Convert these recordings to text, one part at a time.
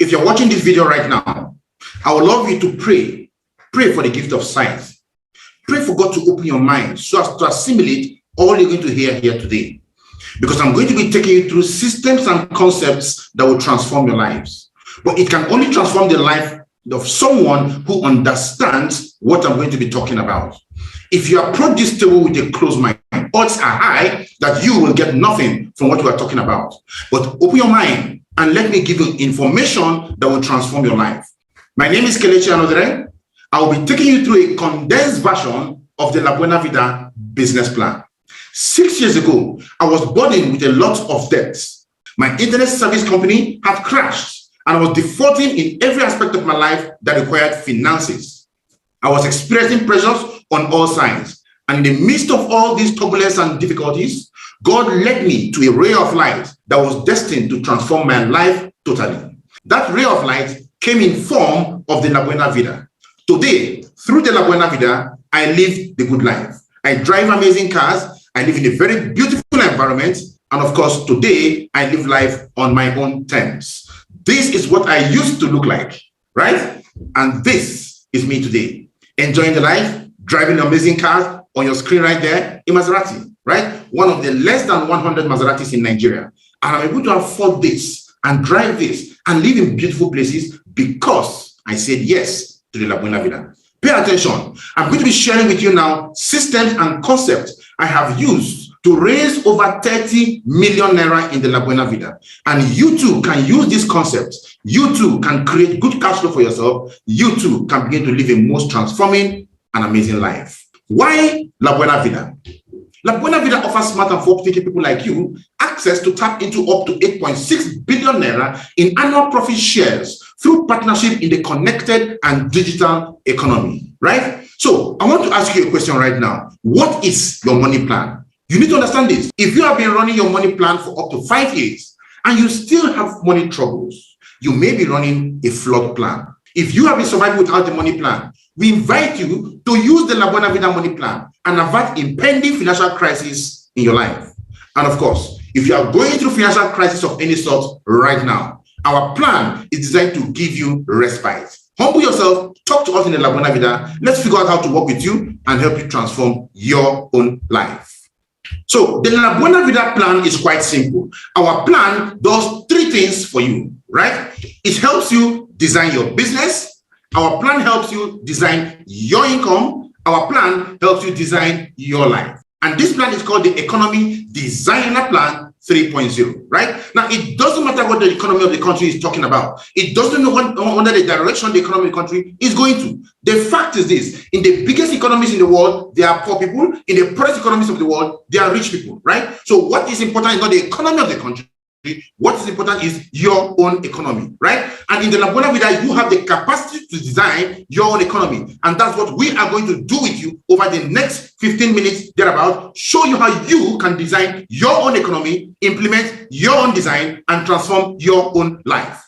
if you're watching this video right now, I would love you to pray. Pray for the gift of sight. Pray for God to open your mind so as to assimilate all you're going to hear here today. Because I'm going to be taking you through systems and concepts that will transform your lives. But it can only transform the life of someone who understands what I'm going to be talking about. If you approach this table with a closed mind, odds are high that you will get nothing from what we are talking about. But open your mind and let me give you information that will transform your life. My name is Kelechi Anodere. I will be taking you through a condensed version of the Buena Vida business plan. 6 years ago, I was burdened with a lot of debts. My internet service company had crashed, and I was defaulting in every aspect of my life that required finances. I was experiencing pressures on all sides. And in the midst of all these turbulence and difficulties, God led me to a ray of light that was destined to transform my life totally. That ray of light came in form of the Buena Vida. Today, through the Buena Vida, I live the good life. I drive amazing cars. I live in a very beautiful environment. And of course, today, I live life on my own terms. This is what I used to look like, right? And this is me today. Enjoying the life, driving amazing cars. On your screen right there, a Maserati, right? One of the less than 100 Maseratis in Nigeria. And I'm able to afford this and drive this and live in beautiful places because I said yes to the Buena Vida. Pay attention. I'm going to be sharing with you now systems and concepts I have used to raise over 30 million naira in the Buena Vida. And you too can use these concepts. You too can create good cash flow for yourself. You too can begin to live a most transforming and amazing life. Why Buena Vida? Buena Vida offers smart and forward-thinking people like you access to tap into up to 8.6 billion naira in annual profit shares through partnership in the connected and digital economy, right? So I want to ask you a question right now. What is your money plan? You need to understand this. If you have been running your money plan for up to 5 years and you still have money troubles, you may be running a flawed plan. If you have been surviving without the money plan, we invite you to use the Buena Vida money plan and avert impending financial crisis in your life. And of course, if you are going through financial crisis of any sort right now, our plan is designed to give you respite. Humble yourself, talk to us in the Buena Vida. Let's figure out how to work with you and help you transform your own life. So the Buena Vida plan is quite simple. Our plan does 3 things for you, right? It helps you design your business. Our plan helps you design your income. Our plan helps you design your life. And this plan is called the Economy Designer Plan 3.0, right? Now, it doesn't matter what the economy of the country is talking about. It doesn't know under the direction the economy of the country is going to. The fact is this: in the biggest economies in the world, there are poor people. In the poorest economies of the world, there are rich people, right? So what is important is not the economy of the country. What is important is your own economy, right? And in the Buena Vida, you have the capacity to design your own economy. And that's what we are going to do with you over the next 15 minutes thereabout. Show you how you can design your own economy, implement your own design, and transform your own life.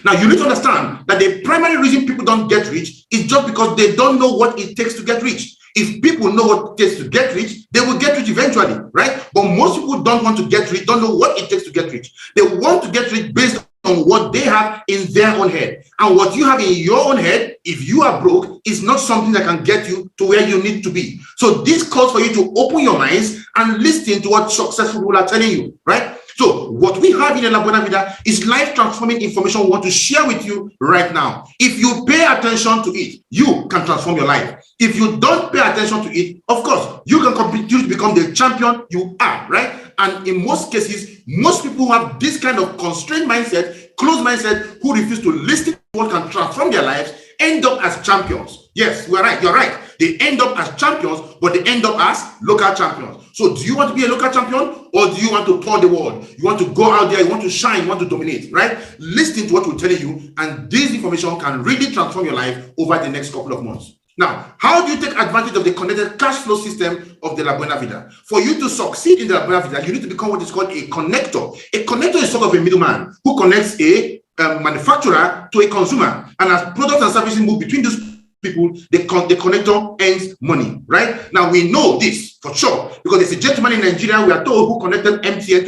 Now, you need to understand that the primary reason people don't get rich is just because they don't know what it takes to get rich. If people know what it takes to get rich, they will get rich eventually, right? But most people don't want to get rich, don't know what it takes to get rich. They want to get rich based on what they have in their own head. And what you have in your own head, if you are broke, is not something that can get you to where you need to be. So this calls for you to open your minds and listen to what successful people are telling you, right? So what we have in the Buena Vida is life-transforming information we want to share with you right now. If you pay attention to it, you can transform your life. If you don't pay attention to it, of course, you can continue to become the champion you are, right? And in most cases, most people who have this kind of constrained mindset, closed mindset, who refuse to listen to what can transform their lives, end up as champions. Yes, we're right. You're right. They end up as champions, but they end up as local champions. So do you want to be a local champion, or do you want to tour the world? You want to go out there, you want to shine, you want to dominate, right? Listen to what we're telling you, and this information can really transform your life over the next couple of months. Now, how do you take advantage of the connected cash flow system of the Buena Vida? For you to succeed in the Buena Vida, you need to become what is called a connector. A connector is sort of a middleman who connects a manufacturer to a consumer. And as products and services move between those people, the connector earns money, right? Now, we know this for sure because there's a gentleman in Nigeria, we are told, who connected MTN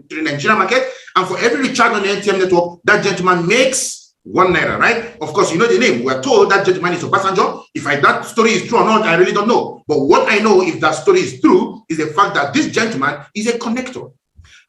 to the Nigerian market. And for every recharge on the MTN network, that gentleman makes 1 naira, right? Of course, you know the name. We are told that gentleman is Obasanjo. If that story is true or not, I really don't know. But what I know, if that story is true, is the fact that this gentleman is a connector.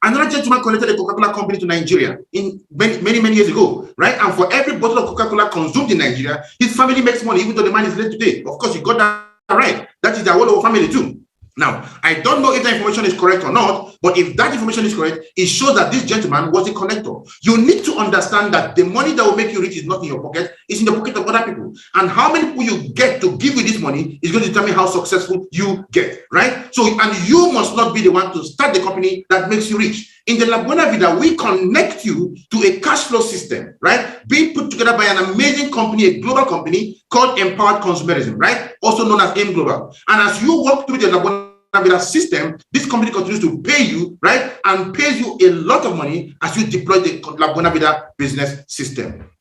Another gentleman connected a Coca-Cola company to Nigeria in many years ago, right? And for every bottle of Coca-Cola consumed in Nigeria, his family makes money, even though the man is late today. Of course, you got that right. That is the whole family too. Now, I don't know if that information is correct or not, but if that information is correct, it shows that this gentleman was a connector. You need to understand that the money that will make you rich is not in your pocket, it's in the pocket of other people. And how many people you get to give you this money is going to determine how successful you get, right? So, and you must not be the one to start the company that makes you rich. In the La Buena Vida, we connect you to a cash flow system, right? Being put together by an amazing company, a global company called Empowered Consumerism, right? Also known as AIM Global. And as you walk through the La Buena Vida system, this company continues to pay you, right? And pays you a lot of money as you deploy the La Buena Vida business system.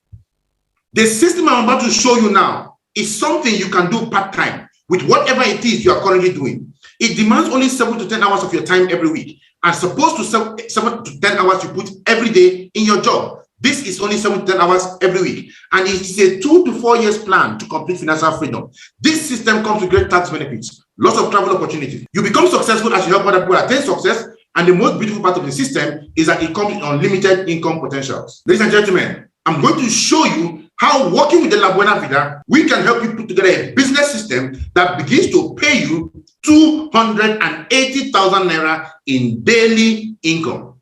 The system I'm about to show you now is something you can do part-time with whatever it is you are currently doing. It demands only 7 to 10 hours of your time every week. And supposed to 7 to 10 hours you put every day in your job. This is only 7 to 10 hours every week. And it's a 2 to 4 years plan to complete financial freedom. This system comes with great tax benefits, lots of travel opportunities. You become successful as you help other people attain success. And the most beautiful part of the system is that it comes with unlimited income potentials. Ladies and gentlemen, I'm going to show you how, working with the La Buena Vida, we can help you put together a business system that begins to pay you 280,000 naira in daily income.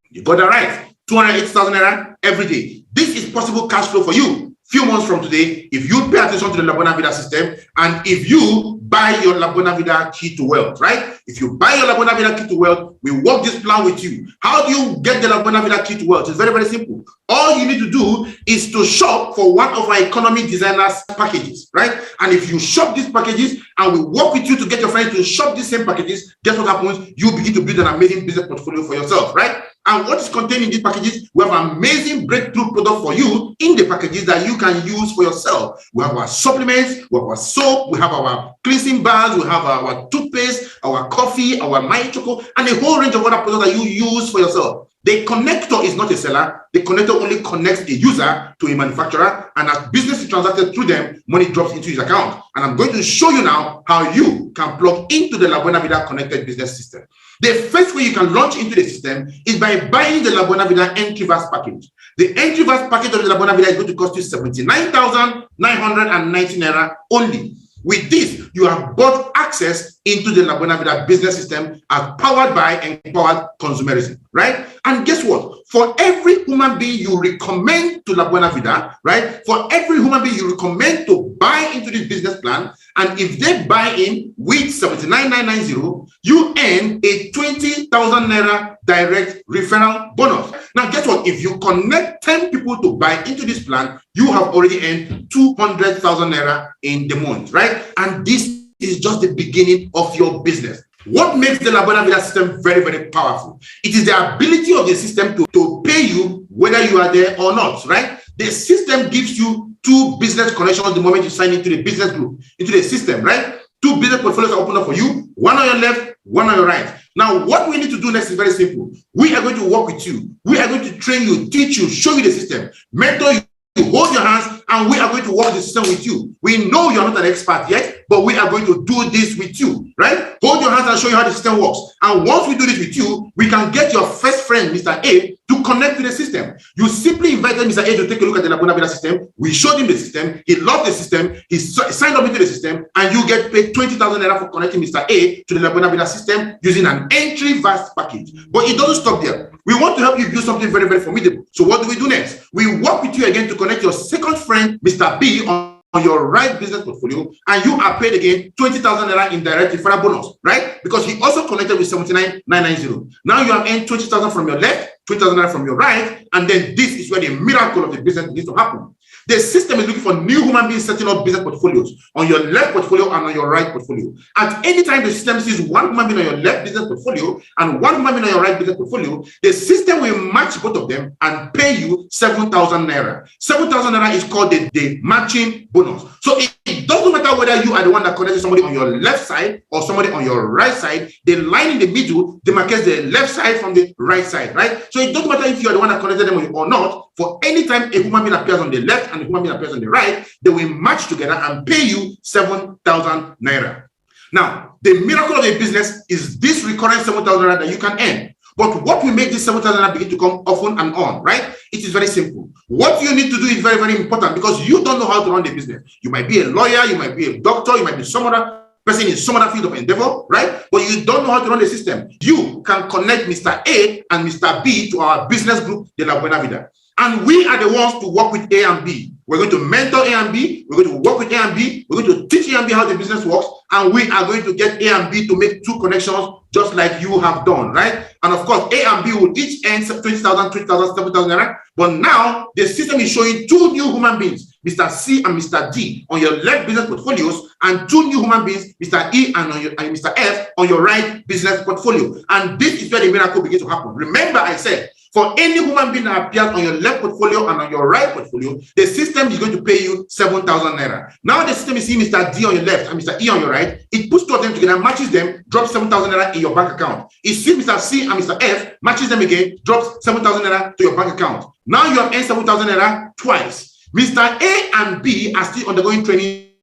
You got that right. 280,000 naira every day. This is possible cash flow for you. Few months from today, if you pay attention to the La Buena Vida system, and if you buy your La Buena Vida key to wealth, right? If you buy your La Buena Vida key to wealth, we work this plan with you. How do you get the La Buena Vida key to wealth? It's very simple. All you need to do is to shop for one of our economy designers packages, right? And if you shop these packages and we work with you to get your friends to shop these same packages, guess what happens? You begin to build an amazing business portfolio for yourself, right? And what is contained in these packages? We have an amazing breakthrough product for you in the packages that you can use for yourself. We have our supplements, we have our soap, we have our cleansing bars, we have our toothpaste, our coffee, our My Choco, and a whole range of other products that you use for yourself. The connector is not a seller. The connector only connects a user to a manufacturer, and as business is transacted through them, money drops into his account. And I'm going to show you now how you can plug into the La Buena Vida connected business system. The first way you can launch into the system is by buying the La Buena Vida entry verse package. The entry verse package of the La Buena Vida is going to cost you 79,990 naira only. With this, you have bought access into the La Buena Vida business system as powered by Empowered Consumerism, right? And guess what? For every human being you recommend to La Buena Vida, right? For every human being you recommend to buy into this business plan, and if they buy in with 79,990, you earn a 20,000 naira direct referral bonus. Now, guess what? If you connect 10 people to buy into this plan, you have already earned 200,000 naira in the month, right? And this is just the beginning of your business. What makes the La Buena Vida system very powerful? It is the ability of the system to pay you whether you are there or not, right? The system gives you 2 business connections the moment you sign into the business group, into the system, right? 2 business portfolios are open up for you, one on your left, one on your right. Now, what we need to do next is very simple. We are going to work with you. We are going to train you, teach you, show you the system, mentor you, hold your hands, and we are going to work the system with you. We know you're not an expert yet, but we are going to do this with you, right? Hold your hands and show you how the system works. And once we do this with you, we can get your first friend, Mr. A, to connect to the system. You simply invited Mr. A to take a look at the La Buena Vida system. We showed him the system. He loved the system. He signed up into the system, and you get paid 20,000 naira for connecting Mr. A to the La Buena Vida system using an entry vast package. But it doesn't stop there. We want to help you build something very formidable. So what do we do next? We work with you again to connect your second friend, Mr. B, on your right business portfolio, and you are paid again 20,000 naira in direct referral bonus, right? Because he also connected with 79,990. Now you have earned 20,000 from your left, 20,000 naira from your right, and then this is where the miracle of the business begins to happen. The system is looking for new human beings setting up business portfolios on your left portfolio and on your right portfolio. At any time the system sees one human being on your left business portfolio and one human being on your right business portfolio, the system will match both of them and pay you 7,000 naira. 7,000 naira is called the matching bonus. So it doesn't matter whether you are the one that connected somebody on your left side or somebody on your right side. The line in the middle demarcates the left side from the right side, right? So it doesn't matter if you are the one that connected them or not. For any time a human being appears on the left and a human being appears on the right, they will match together and pay you 7,000 naira. Now, the miracle of a business is this recurrent 7,000 naira that you can earn. But what will make this 7,000 naira begin to come often and on, right? It is very simple. What you need to do is very, very important, because you don't know how to run the business. You might be a lawyer, you might be a doctor, you might be some other person in some other field of endeavor, right? But you don't know how to run the system. You can connect Mr. A and Mr. B to our business group, De La Buena Vida. And we are the ones to work with A and B. We're going to mentor A and B. We're going to work with A and B. We're going to teach A and B how the business works. And we are going to get A and B to make 2 connections just like you have done, right? And of course, A and B will each earn 20,000, 20,000, 7,000 naira. But now the system is showing 2 new human beings, Mr. C and Mr. D, on your left business portfolios, and 2 new human beings, Mr. E and Mr. F, on your right business portfolio. And this is where the miracle begins to happen. Remember, I said, for any human being that appears on your left portfolio and on your right portfolio, the system is going to pay you 7,000 naira. Now the system is seeing Mr. D on your left and Mr. E on your right. It puts 2 of them together, matches them, drops 7,000 naira in your bank account. It sees Mr. C and Mr. F, matches them again, drops 7,000 naira to your bank account. Now you have earned 7,000 naira twice. Mr. A and B are still undergoing training,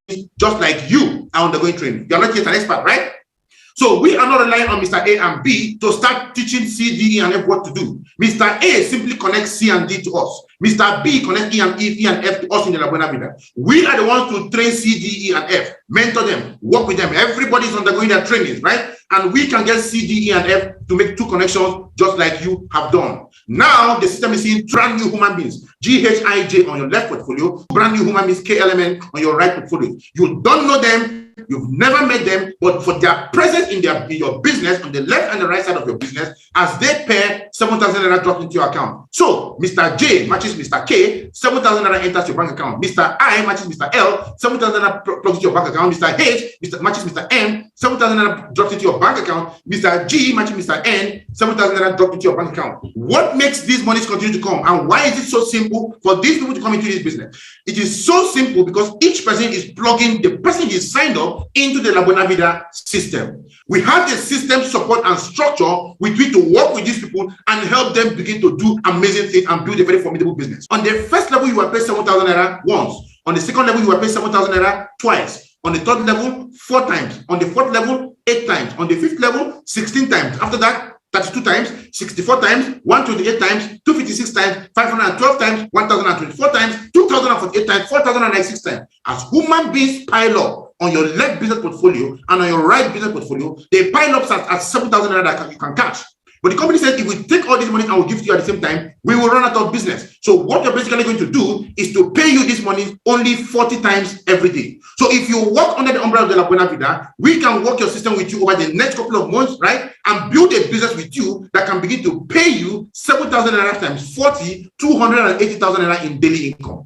just like you are undergoing training. You are not yet an expert, right? So we are not relying on Mr. A and B to start teaching C, D, E, and F what to do. Mr. A simply connects C and D to us. Mr. B connects E and F to us in the La Buena Vida. We are the ones to train C, D, E, and F, mentor them, work with them. Everybody's undergoing their trainings, right? And we can get C, D, E, and F to make 2 connections just like you have done. Now the system is seeing brand new human beings, GHIJ on your left portfolio, brand new human beings, KLMN on your right portfolio. You don't know them. You've never met them, but for their presence in your business, on the left and the right side of your business, as they pair, 7,000 naira drops into your account. So Mr. J matches Mr. K, 7,000 naira enters your bank account. Mr. I matches Mr. L, 7,000 naira plugs into your bank account. Mr. H matches Mr. M, 7,000 naira drops into your bank account. Mr. G matches Mr. N, 7,000 naira drops into your bank account. What makes these monies continue to come, and why is it so simple for these people to come into this business? It is so simple because each person is plugging the person is signed up into the La Buena Vida system. We have the system support and structure with which to work with these people and help them begin to do amazing things and build a very formidable business. On the first level, you will pay 7,000 naira once. On the second level, you will pay 7,000 naira twice. On the third level, 4 times. On the fourth level, 8 times. On the fifth level, 16 times. After that, 32 times, 64 times, 128 times, 256 times, 512 times, 1,024 times, 2,048 times, 4,096 times. As human beings pile up on your left business portfolio and on your right business portfolio, they pile up at 7,000 naira that you can catch. But the company said, if we take all this money and we give to you at the same time, we will run out of business. So what you're basically going to do is to pay you this money only 40 times every day. So if you work under the umbrella of the La Buena Vida, we can work your system with you over the next couple of months, right? And build a business with you that can begin to pay you 7,000 naira times 40, 280,000 naira in daily income.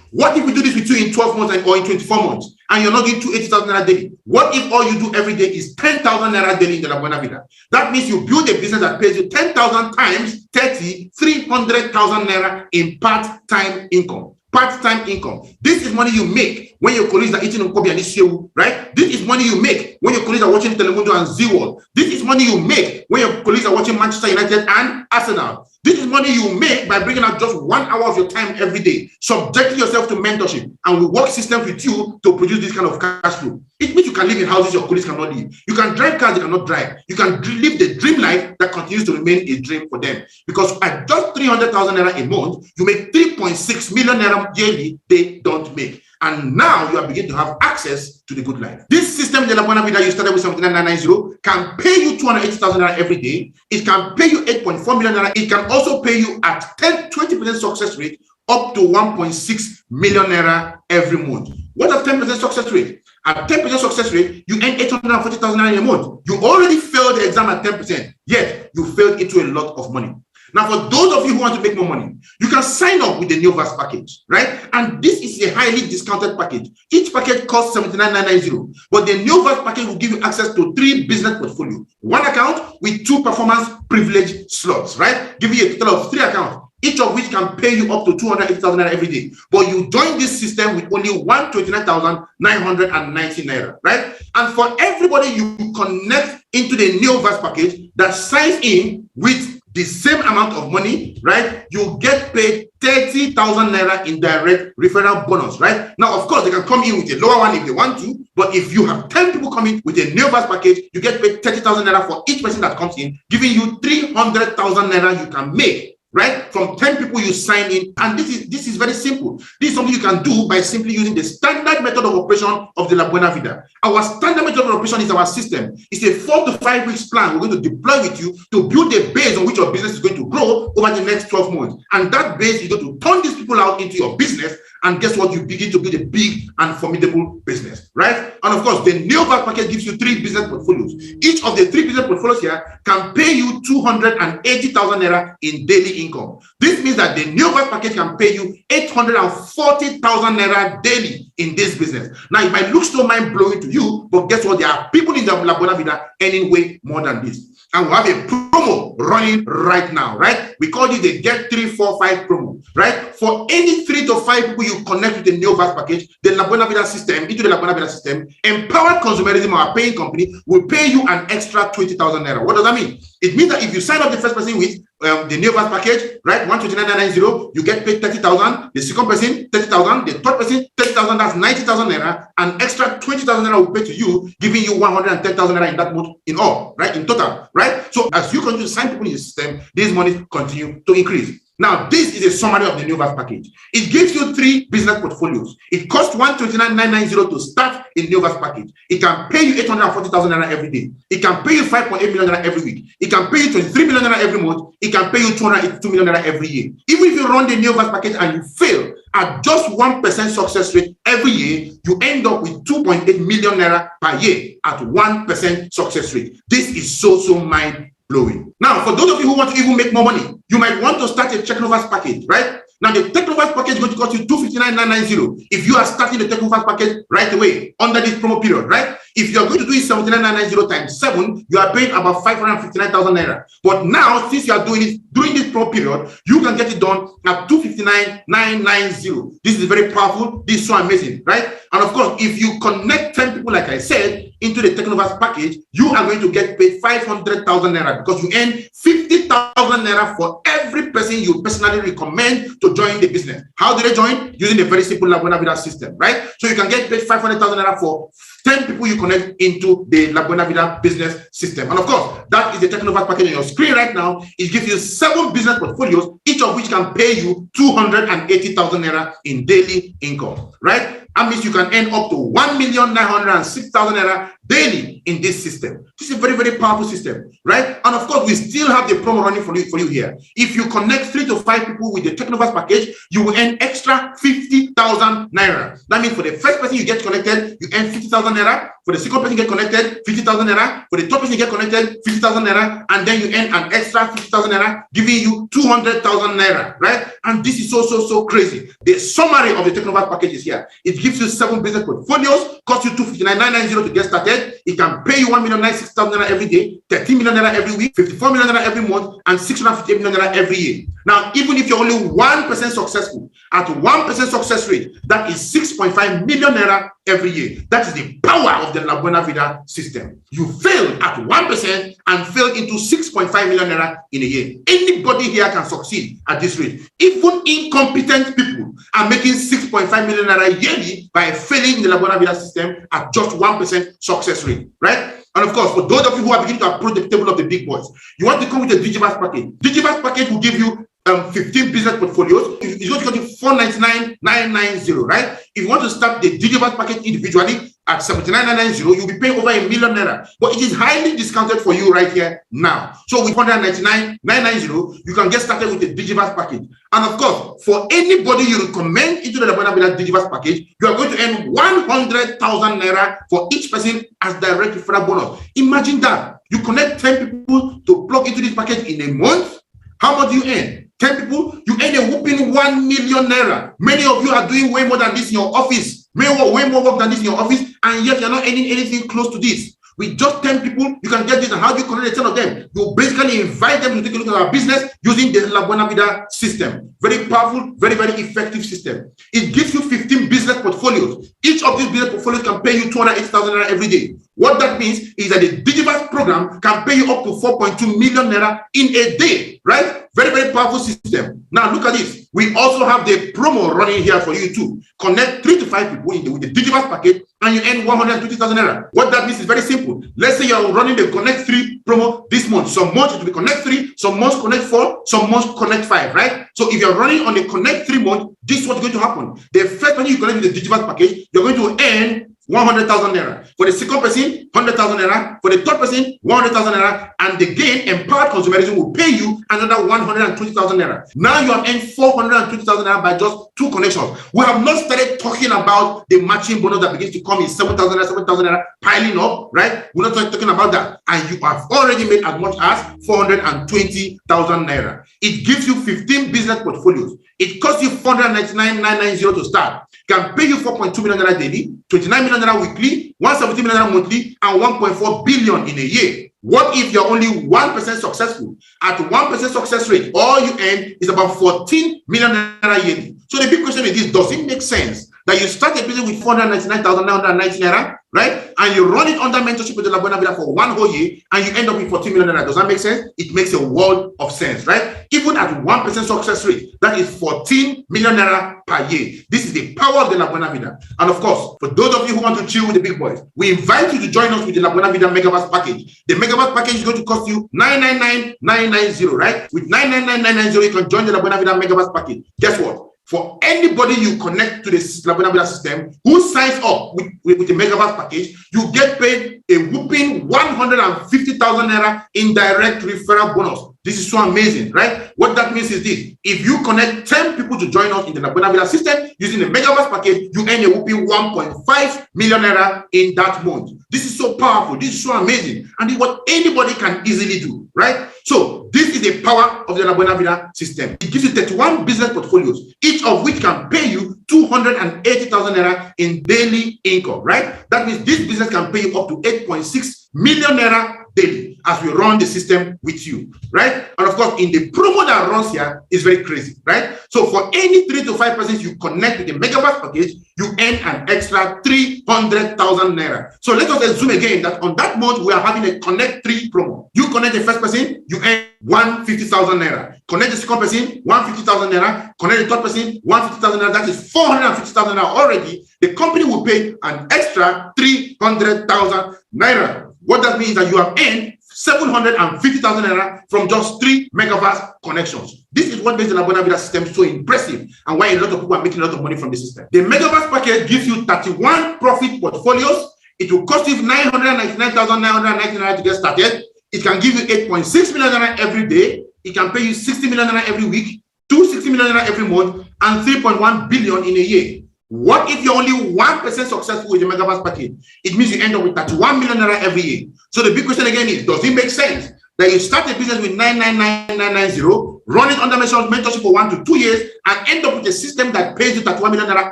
What if we do this with you in 12 months or in 24 months and you're not doing 280,000 naira daily? What if all you do every day is 10,000 naira daily in the La Buena Vida? That means you build a business that pays you 10,000 times 30, 300,000 naira in part-time income. Part-time income. This is money you make when your colleagues are eating Nkobi and Ishewu, right? This is money you make when your colleagues are watching Telemundo and Z-World. This is money you make when your colleagues are watching Manchester United and Arsenal. This is money you make by bringing out just 1 hour of your time every day, subjecting yourself to mentorship, and we work systems with you to produce this kind of cash flow. It means you can live in houses your colleagues cannot live. You can drive cars they cannot drive. You can live the dream life that continues to remain a dream for them. Because at just 300,000 naira a month, you make 3.6 million naira yearly they don't make. And now you are beginning to have access to the good life. This system, the La Buena Vida you started with 79,990, can pay you 280,000 naira every day. It can pay you 8.4 million naira. It can also pay you at 20% success rate up to 1.6 million naira every month. What is 10% success rate? At 10% success rate, you earn 840,000 naira a month. You already failed the exam at 10%, yet you failed into a lot of money. Now, for those of you who want to make more money, you can sign up with the new VAS package, right? And this is a highly discounted package. Each package costs 79,990, but the new VAS package will give you access to 3 business portfolios, 1 account with 2 performance privilege slots, right? Giving you a total of 3 accounts. each of which can pay you up to 280,000 naira every day. But you join this system with only 129,990 naira, right? And for everybody you connect into the Neoverse package that signs in with the same amount of money, right? You get paid 30,000 naira in direct referral bonus, right? Now, of course, they can come in with a lower one if they want to, but if you have 10 people coming with a Neoverse package, you get paid 30,000 naira for each person that comes in, giving you 300,000 naira you can make, right? From 10 people you sign in. And this is very simple. This is something you can do by simply using the standard method of operation of the Buena Vida. Our standard method of operation is our system. It's a 4 to 5 weeks plan we're going to deploy with you to build a base on which your business is going to grow over the next 12 months. And that base is going to turn these people out into your business. And guess what? You begin to build a big and formidable business, right? And of course, the Neoverse package gives you 3 business portfolios. Each of the 3 business portfolios here can pay you 280,000 naira in daily income. This means that the Neoverse package can pay you 840,000 naira daily in this business. Now, it might look so mind-blowing to you, but guess what? There are people in the Buena Vida earning way more than this. And we have a promo running right now, right? We call it the Get 3, 4, 5 promo, right? For any 3 to 5 people you connect with the Neoverse package, the Buena Vida system, into the Buena Vida system, Empowered Consumerism, our paying company, will pay you an extra 20,000 naira. What does that mean? It means that if you sign up the first person with the Neoverse package, right, 129,990, you get paid 30,000. The second person, 30,000. The third person, 30,000. That's 90,000 naira. An extra 20,000 naira will pay to you, giving you 110,000 naira in that month in all, right, in total, right? So as you continue to sign people in the system, these monies continue to increase. Now, this is a summary of the Neoverse package. It gives you 3 business portfolios. It costs 129,990 to start a Neoverse package. It can pay you 840,000 naira every day. It can pay you 5.8 million naira every week. It can pay you 23 million naira every month. It can pay you 282 million naira every year. Even if you run the Neoverse package and you fail at just 1% success rate every year, you end up with 2.8 million naira per year at 1% success rate. This is so mind-blowing. Now, for those of you who want to even make more money, you might want to start a Technoverse package, right? Now, the Technoverse package is going to cost you 259,990 if you are starting the Technoverse package right away under this promo period, right? If you are going to do it 79,990 times 7, you are paying about 559,000 naira. But now, since you are doing it during this promo period, you can get it done at 259,990. This is very powerful. This is so amazing, right? And of course, if you connect 10 people, like I said, into the Technoverse package, you are going to get paid 500,000 naira because you earn 50,000 naira for every person you personally recommend to join the business. How do they join? Using a very simple Buena Vida system, right? So you can get paid 500,000 naira for 10 people you connect into the Buena Vida business system. And of course, that is the Technoverse package on your screen right now. It gives you 7 business portfolios, each of which can pay you 280,000 naira in daily income, right? That means you can earn up to 1,906,000 naira daily in this system. This is a very, very powerful system, right? And of course, we still have the promo running for you here. If you connect 3 to 5 people with the Technoverse package, you will earn extra 50,000 naira. That means for the first person you get connected, you earn 50,000 naira. For the second person you get connected, 50,000 naira. For the third person you get connected, 50,000 naira. And then you earn an extra 50,000 naira, giving you 200,000 naira, right? And this is so crazy. The summary of the Technoverse package is here. It gives you 7 business portfolios, cost you 259,990 to get started. It can pay you 1,906,000 naira every day, 13 million naira every week, 54 million naira every month, and 658 million naira every year. Now, even if you're only 1% successful, at 1% success rate, that is 6.5 million naira every year. That is the power of the Buena Vida system. You fail at 1% and fail into 6.5 million naira in a year. Anybody here can succeed at this rate. Even incompetent people are making 6.5 million naira yearly by failing the Buena Vida system at just 1% success rate, right? And of course, for those of you who are beginning to approach the table of the big boys, you want to come with a Digiverse package. Digiverse package will give you 15 business portfolios. It's going to cost you 499,990, right? If you want to start the Digiverse package individually at 79,990, you'll be paying over 1 million naira. But it is highly discounted for you right here now. So with 199,990, you can get started with the Digiverse package. And of course, for anybody you recommend into the Buena Vida Digiverse package, you are going to earn 100,000 naira for each person as direct referral bonus. Imagine that. You connect 10 people to plug into this package in a month. How much do you earn? 10 people, you earn a whooping 1 million naira. Many of you are doing way more than this in your office. Way more work than this in your office, and yet you're not earning anything close to this. With just 10 people, you can get this. And how do you connect the 10 of them? You basically invite them to take a look at our business using the Buena Vida system. Very powerful, very, very effective system. It gives you 15 business portfolios. Each of these business portfolios can pay you 280,000 naira every day. What that means is that the Digiverse program can pay you up to 4.2 million naira in a day, right? Very, very powerful system. Now look at this. We also have the promo running here for you too. Connect 3 to 5 people with the Digiverse package and you earn 120,000 naira. What that means is very simple. Let's say you're running the Connect 3 promo this month. Some months it will be Connect 3, some months Connect 4, some months Connect 5, right? So if you're running on the Connect 3 month, this is what's going to happen. The first time you connect with the Digiverse package, you're going to earn 100,000 naira. For the second person, 100,000 naira. For the third person, 100,000 naira. And the gain, empowered consumerism, will pay you another 120,000 naira. Now you have earned 420,000 naira by just 2 connections. We have not started talking about the matching bonus that begins to come in 7,000 naira, 7,000 naira piling up, right? We're not talking about that. And you have already made as much as 420,000 naira. It gives you 15 business portfolios. It costs you 499,990 to start. Can pay you 4.2 million naira daily, 29 million naira weekly, 170 million naira monthly, and 1.4 billion in a year. What if you're only 1% successful? At 1% success rate, all you earn is about 14 million naira yearly. So the big question is this: does it make sense that you start a business with 499,990 naira, right? And you run it under mentorship with the Buena Vida for 1 whole year, and you end up with 14 million naira? Does that make sense? It makes a world of sense, right? Even at 1% success rate, that is 14 million naira per year. This is the power of the Buena Vida. And of course, for those of you who want to chill with the big boys, we invite you to join us with the Buena Vida Megaverse package. The Megaverse package is going to cost you 999,990, right? With 999,990, you can join the Buena Vida Megaverse package. Guess what? For anybody you connect to the Buena Vida system who signs up with the Megaverse package, you get paid a whooping 150,000 naira in direct referral bonus. This is so amazing, right? What that means is this: if you connect 10 people to join us in the Buena Vida system using the Megaverse package, you earn a whooping 1.5 million naira in that month. This is so powerful. This is so amazing. And it's what anybody can easily do, right? So this is the power of the Buena Vida system. It gives you 31 business portfolios, each of which can pay you 280,000 naira in daily income, right? That means this business can pay you up to 8.6 million naira daily as we run the system with you, right? And of course, in the promo that runs here is very crazy, right? So for any 3 to 5 persons you connect with the Megaverse package, you earn an extra 300,000 naira. So let us assume again that on that month we are having a Connect 3 promo. You connect the first person, you earn 150,000 naira. Connect the second person, 150,000 naira. Connect the third person, 150,000 naira. That is 450,000 naira already. The company will pay an extra 300,000 naira. What that means is that you have earned 750,000 naira from just 3 Megaverse connections. This is what makes the Buena Vida system so impressive and why a lot of people are making a lot of money from the system. The Megaverse package gives you 31 profit portfolios. It will cost you 999,990 naira to get started. It can give you 8.6 million naira every day. It can pay you 60 million naira every week, 260 million naira every month, and 3.1 billion in a year. What if you're only 1% successful with the Megaverse package? It means you end up with 31 million naira every year. So the big question again is, does it make sense that you start a business with 999,990, run it under mentorship for 1 to 2 years, and end up with a system that pays you 31 million naira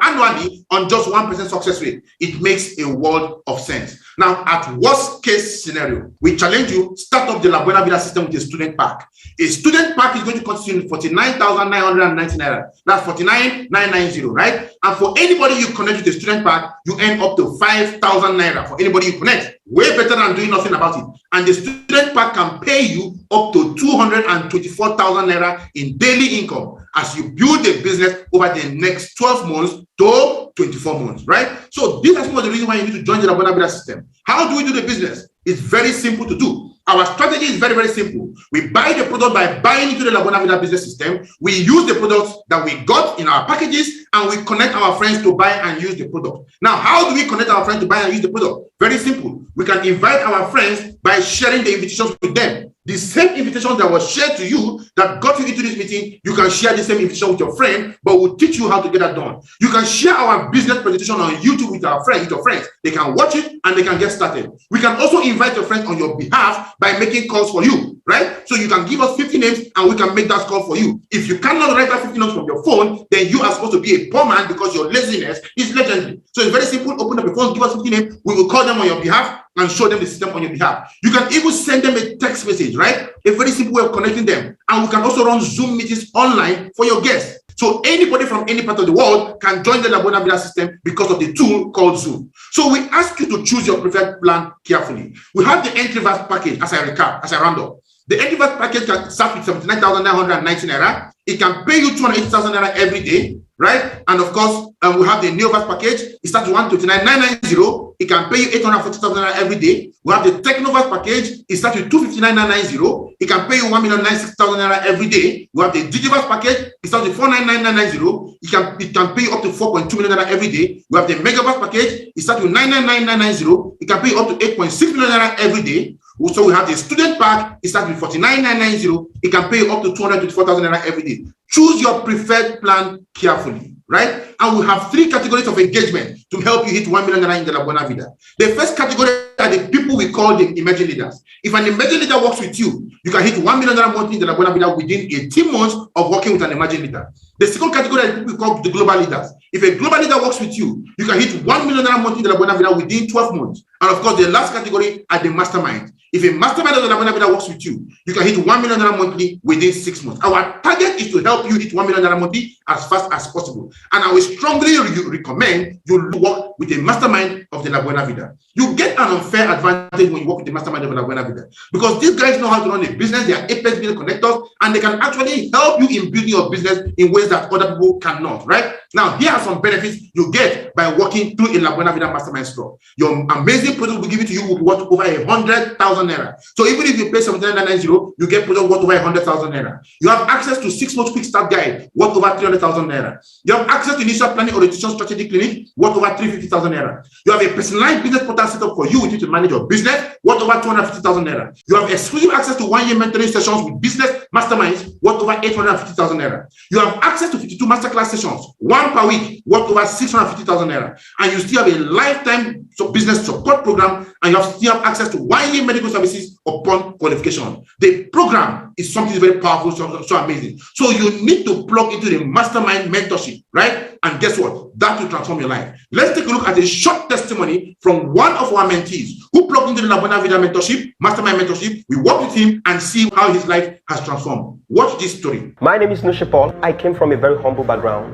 annually on just 1% success rate? It makes a world of sense. Now, at worst case scenario, we challenge you, start up the Buena Vida system with a student pack. A student pack is going to cost you 49,990 naira. That's 49,990, right? And for anybody you connect with the student pack, you earn up to 5,000 naira for anybody you connect. Way better than doing nothing about it. And the student pack can pay you up to 224,000 naira in daily income as you build a business over the next 12 months to 24 months, right? So these are some of the reasons why you need to join the Buena Vida system. How do we do the business? It's very simple to do. Our strategy is very, very simple. We buy the product by buying into the Buena Vida business system. We use the products that we got in our packages and we connect our friends to buy and use the product. Now, how do we connect our friends to buy and use the product? Very simple. We can invite our friends by sharing the invitations with them. The same invitation that was shared to you that got you into this meeting, you can share the same invitation with your friend, but we'll teach you how to get that done. You can share our business presentation on YouTube with our friends, with your friends. They can watch it and they can get started. We can also invite your friends on your behalf by making calls for you, right? So you can give us 15 names and we can make that call for you. If you cannot write out 50 names from your phone, then you are supposed to be a poor man because your laziness is legendary. So it's very simple. Open up your phone, give us 50 names. We will call them on your behalf and show them the system on your behalf. You can even send them a text message, right? A very simple way of connecting them. And we can also run Zoom meetings online for your guests. So anybody from any part of the world can join the Buena Vida system because of the tool called Zoom. So we ask you to choose your preferred plan carefully. We have the entry verse package, as I round up. The entry verse package can start with 79,990 naira. It can pay you 280,000 naira every day, right? And of course, we have the Neovas package. It starts with 129,990. It can pay you 840,000 naira every day. We have the Technovas package. It starts with 259,990. It can pay you 1,096,000 naira every day. We have the Digivas package. It starts with 499,990. It can pay you up to 4.2 million naira every day. We have the Megabus package. It starts with 999,990. It can pay you up to 8.6 million naira every day. So we have the student pack. It starts with 49,990. It can pay you up to 224,000 naira every day. Choose your preferred plan carefully, right? And we have 3 categories of engagement to help you hit 1 million naira in the Buena Vida. The first category are the people we call the emerging leaders. If an emerging leader works with you, you can hit 1 million naira monthly in the Buena Vida within 18 months of working with an emerging leader. The second category are the people we call the global leaders. If a global leader works with you, you can hit 1 million naira monthly in the Buena Vida within 12 months. And of course, the last category are the mastermind. If a mastermind of the Buena Vida works with you, you can hit 1 million naira monthly within 6 months. Our target is to help you hit 1 million naira monthly as fast as possible. And I will strongly recommend you work with a mastermind of the Buena Vida. You get an unfair advantage when you work with the mastermind of the Buena Vida because these guys know how to run a business. They are apex business connectors and they can actually help you in building your business in ways that other people cannot, right? Now, here are some benefits you get by working through a Buena Vida mastermind store. Your amazing product will be given to you will be worth over 100,000 naira. So even if you pay 79,990, you get product worth over 100,000 naira. You have access to 6 months quick start guide worth over 300,000 naira. You have access to initial planning orientation strategy clinic worth over 350,000 naira. You have a personalized business portal set up for you with you to manage your business worth over 250,000 naira. You have exclusive access to 1-year mentoring sessions with business masterminds worth over 850,000 naira. You have access to 52 masterclass sessions, 1 per week, worth over 650,000 naira. And you still have a lifetime business support program, and you still have access to 1-year medical services upon qualification. The program is something very powerful, so amazing. So you need to plug into the mastermind mentorship, right? And guess what? That will transform your life. Let's take a look at a short testimony from one of our mentees who plugged into the Buena Vida mentorship, mastermind mentorship. We worked with him and see how his life has transformed. Watch this story. My name is Nushe Paul. I came from a very humble background.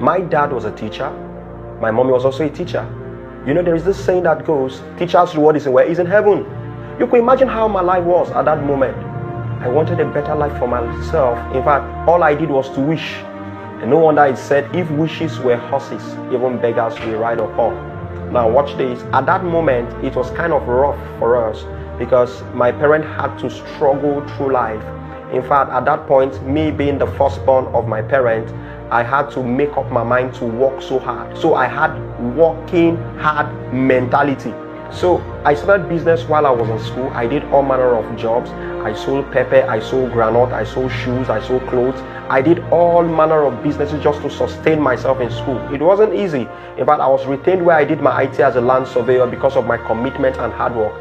My dad was a teacher. My mommy was also a teacher. You know, there is this saying that goes, teacher's reward is in heaven. You can imagine how my life was at that moment. I wanted a better life for myself. In fact, all I did was to wish. And no wonder it said, if wishes were horses, even beggars will ride upon. Now watch this. At that moment, it was kind of rough for us because my parent had to struggle through life. In fact, at that point, me being the firstborn of my parent, I had to make up my mind to work so hard. So I had working hard mentality. So I started business while I was in school. I did all manner of jobs. I sold pepper, I sold granite, I sold shoes, I sold clothes. I did all manner of businesses just to sustain myself in school. It wasn't easy. In fact, I was retained where I did my IT as a land surveyor because of my commitment and hard work.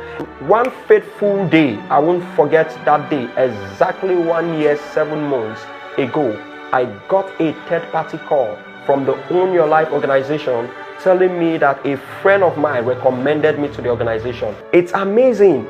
One fateful day, I won't forget that day, exactly 1 year, 7 months ago, I got a third-party call from the Own Your Life organization telling me that a friend of mine recommended me to the organization. It's amazing.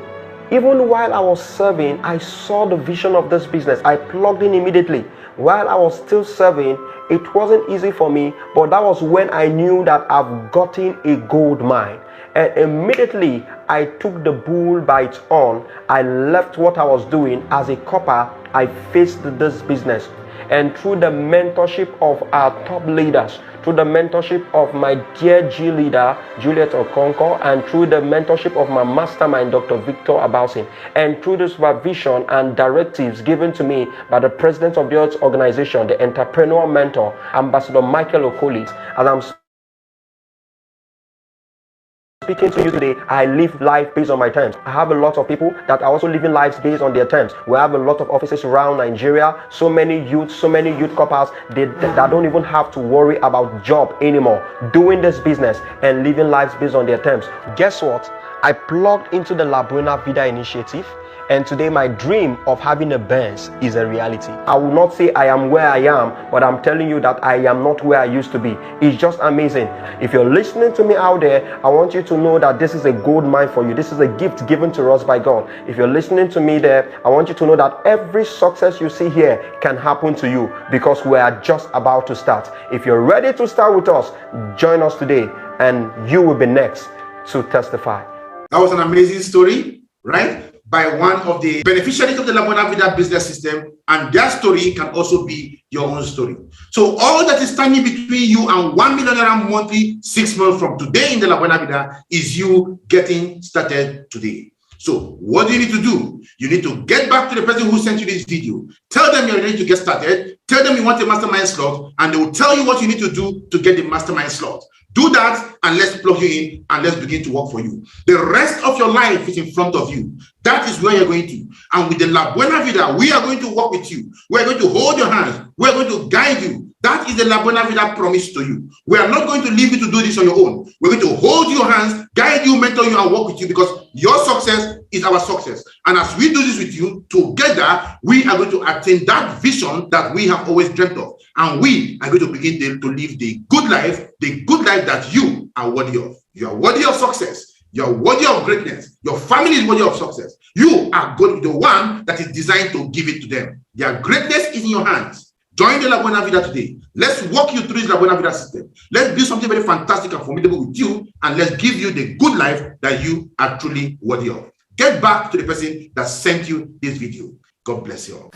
Even while I was serving, I saw the vision of this business. I plugged in immediately. While I was still serving, it wasn't easy for me, but that was when I knew that I've gotten a gold mine. And immediately, I took the bull by its horn. I left what I was doing as a copper. I faced this business. And through the mentorship of our top leaders, through the mentorship of my dear G leader, Juliet Okonkwo, and through the mentorship of my mastermind, Dr. Victor Abausin, and through the supervision and directives given to me by the president of the Earth organization, the entrepreneur mentor, Ambassador Michael Okolis, as I'm speaking to you today, I live life based on my terms. I have a lot of people that are also living lives based on their terms. We have a lot of offices around Nigeria, so many youth couples that don't even have to worry about job anymore, doing this business and living lives based on their terms. Guess what? I plugged into the Buena Vida initiative And today my dream of having a Benz is a reality. I will not say I am where I am, but I'm telling you that I am not where I used to be. It's just amazing. If you're listening to me out there, I want you to know that this is a gold mine for you. This is a gift given to us by God. If you're listening to me there, I want you to know that every success you see here can happen to you, because we are just about to start. If you're ready to start with us, join us today and you will be next to testify. That was an amazing story, right? By one of the beneficiaries of the Buena Vida business system, and their story can also be your own story. So all that is standing between you and 1 million naira monthly 6 months from today in the Buena Vida is you getting started today. So what do you need to do? You need to get back to the person who sent you this video. Tell them you're ready to get started. Tell them you want a mastermind slot, and they will tell you what you need to do to get the mastermind slot. Do that, and let's plug you in, and let's begin to work for you. The rest of your life is in front of you. That is where you're going to. And with the La Buena Vida, we are going to work with you. We're going to hold your hands. We're going to guide you. That is the La Buena Vida promise to you. We are not going to leave you to do this on your own. We're going to hold your hands, guide you, mentor you, and work with you, because your success is our success. And as we do this with you, together, we are going to attain that vision that we have always dreamt of. And we are going to begin to live the good life that you are worthy of. You are worthy of success. You are worthy of greatness. Your family is worthy of success. You are going to be the one that is designed to give it to them. Their greatness is in your hands. Join the La Buena Vida today. Let's walk you through this La Buena Vida system. Let's do something very fantastic and formidable with you, and let's give you the good life that you are truly worthy of. Get back to the person that sent you this video. God bless you all.